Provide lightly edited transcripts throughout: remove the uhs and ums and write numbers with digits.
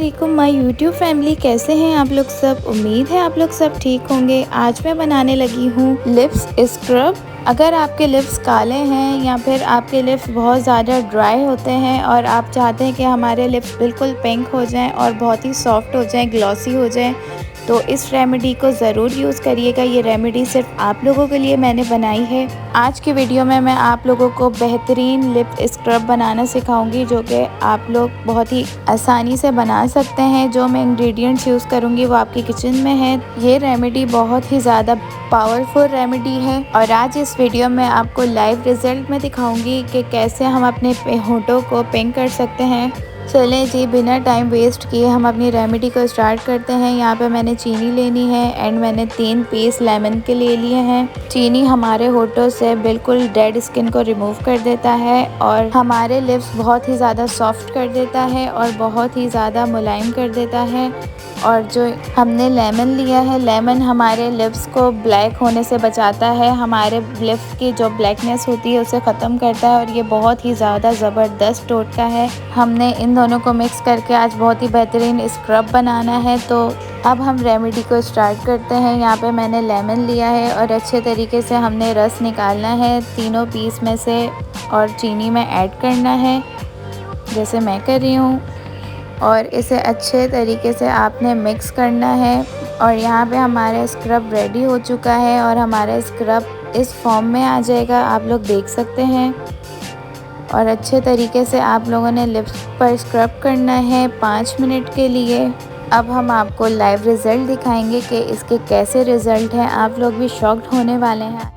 वालेकुम my YouTube family, कैसे हैं आप लोग सब। उम्मीद है आप लोग सब ठीक होंगे। आज मैं बनाने लगी हूँ लिप्स स्क्रब। अगर आपके लिप्स काले हैं या फिर आपके लिप्स बहुत ज़्यादा ड्राई होते हैं और आप चाहते हैं कि हमारे लिप्स बिल्कुल पिंक हो जाएं और बहुत ही सॉफ्ट हो जाएं, ग्लॉसी हो जाएं, तो इस रेमेडी को ज़रूर यूज़ करिएगा। ये रेमेडी सिर्फ आप लोगों के लिए मैंने बनाई है। आज की वीडियो में मैं आप लोगों को बेहतरीन लिप स्क्रब बनाना सिखाऊंगी, जो कि आप लोग बहुत ही आसानी से बना सकते हैं। जो मैं इंग्रेडिएंट्स यूज़ करूंगी वो आपकी किचन में है। ये रेमेडी बहुत ही ज़्यादा पावरफुल रेमेडी है और आज इस वीडियो में आपको लाइव रिजल्ट में दिखाऊंगी कि कैसे हम अपने होंठों को पिंक कर सकते हैं। चलें जी, बिना टाइम वेस्ट किए हम अपनी रेमेडी को स्टार्ट करते हैं। यहाँ पे मैंने चीनी लेनी है एंड मैंने 3 पीस लेमन के ले लिए हैं। चीनी हमारे होठों से बिल्कुल डेड स्किन को रिमूव कर देता है और हमारे लिप्स बहुत ही ज़्यादा सॉफ्ट कर देता है और बहुत ही ज़्यादा मुलायम कर देता है। और जो हमने लेमन लिया है, लेमन हमारे लिप्स को ब्लैक होने से बचाता है, हमारे लिप्स की जो ब्लैकनेस होती है उसे ख़त्म करता है और ये बहुत ही ज़्यादा ज़बरदस्त टोटका है। हमने इन दोनों को मिक्स करके आज बहुत ही बेहतरीन स्क्रब बनाना है। तो अब हम रेमेडी को स्टार्ट करते हैं। यहाँ पे मैंने लेमन लिया है और अच्छे तरीके से हमने रस निकालना है तीनों पीस में से और चीनी में ऐड करना है, जैसे मैं कर रही हूँ। और इसे अच्छे तरीके से आपने मिक्स करना है। और यहाँ पे हमारा स्क्रब रेडी हो चुका है और हमारा स्क्रब इस फॉर्म में आ जाएगा, आप लोग देख सकते हैं। और अच्छे तरीके से आप लोगों ने लिप्स पर स्क्रब करना है 5 मिनट के लिए। अब हम आपको लाइव रिज़ल्ट दिखाएंगे कि इसके कैसे रिज़ल्ट हैं। आप लोग भी शॉक्ड होने वाले हैं।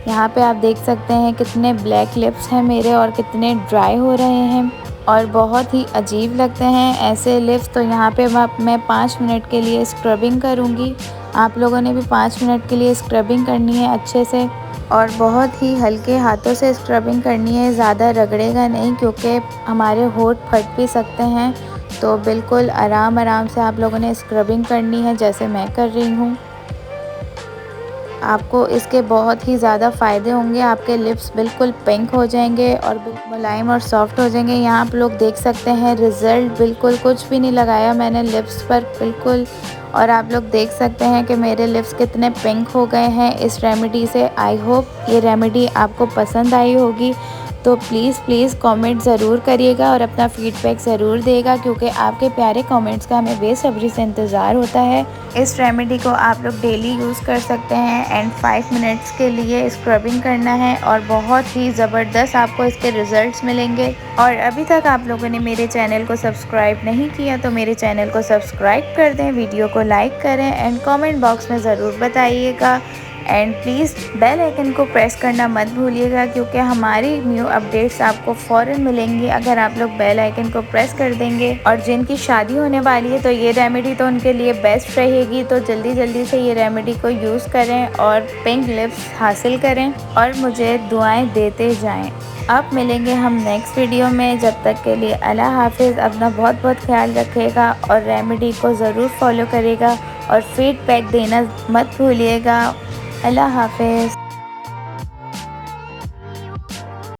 यहाँ पे आप देख सकते हैं कितने ब्लैक लिप्स हैं मेरे और कितने ड्राई हो रहे हैं और बहुत ही अजीब लगते हैं ऐसे लिप्स। तो यहाँ पे मैं 5 मिनट के लिए स्क्रबिंग करूँगी। आप लोगों ने भी 5 मिनट के लिए स्क्रबिंग करनी है अच्छे से और बहुत ही हल्के हाथों से स्क्रबिंग करनी है, ज़्यादा रगड़ेगा नहीं क्योंकि हमारे होंठ फट भी सकते हैं। तो बिल्कुल आराम आराम से आप लोगों ने स्क्रबिंग करनी है, जैसे मैं कर रही हूँ। आपको इसके बहुत ही ज़्यादा फ़ायदे होंगे। आपके लिप्स बिल्कुल पिंक हो जाएंगे और मुलायम और सॉफ्ट हो जाएंगे। यहाँ आप लोग देख सकते हैं रिज़ल्ट, बिल्कुल कुछ भी नहीं लगाया मैंने लिप्स पर बिल्कुल। और आप लोग देख सकते हैं कि मेरे लिप्स कितने पिंक हो गए हैं इस रेमेडी से। आई होप ये रेमेडी आपको पसंद आई होगी। तो प्लीज़ कमेंट ज़रूर करिएगा और अपना फीडबैक ज़रूर देगा, क्योंकि आपके प्यारे कमेंट्स का हमें बेसब्री से इंतज़ार होता है। इस रेमेडी को आप लोग डेली यूज़ कर सकते हैं एंड 5 मिनट्स के लिए स्क्रबिंग करना है और बहुत ही ज़बरदस्त आपको इसके रिज़ल्ट्स मिलेंगे। और अभी तक आप लोगों ने मेरे चैनल को सब्सक्राइब नहीं किया तो मेरे चैनल को सब्सक्राइब कर दें, वीडियो को लाइक करें एंड कमेंट बॉक्स में ज़रूर बताइएगा। एंड प्लीज़ बेल आइकन को प्रेस करना मत भूलिएगा, क्योंकि हमारी न्यू अपडेट्स आपको फ़ौरन मिलेंगी अगर आप लोग बेल आइकन को प्रेस कर देंगे। और जिनकी शादी होने वाली है तो ये रेमेडी तो उनके लिए बेस्ट रहेगी। तो जल्दी से ये रेमेडी को यूज़ करें और पिंक लिप्स हासिल करें और मुझे दुआएं देते जाएं। अब मिलेंगे हम नेक्स्ट वीडियो में। जब तक के लिए अल्लाह हाफिज़। अपना बहुत ख्याल रखिएगा और रेमेडी को ज़रूर फॉलो करिएगा और फीडबैक देना मत भूलिएगा। अल्लाह हाफिज़।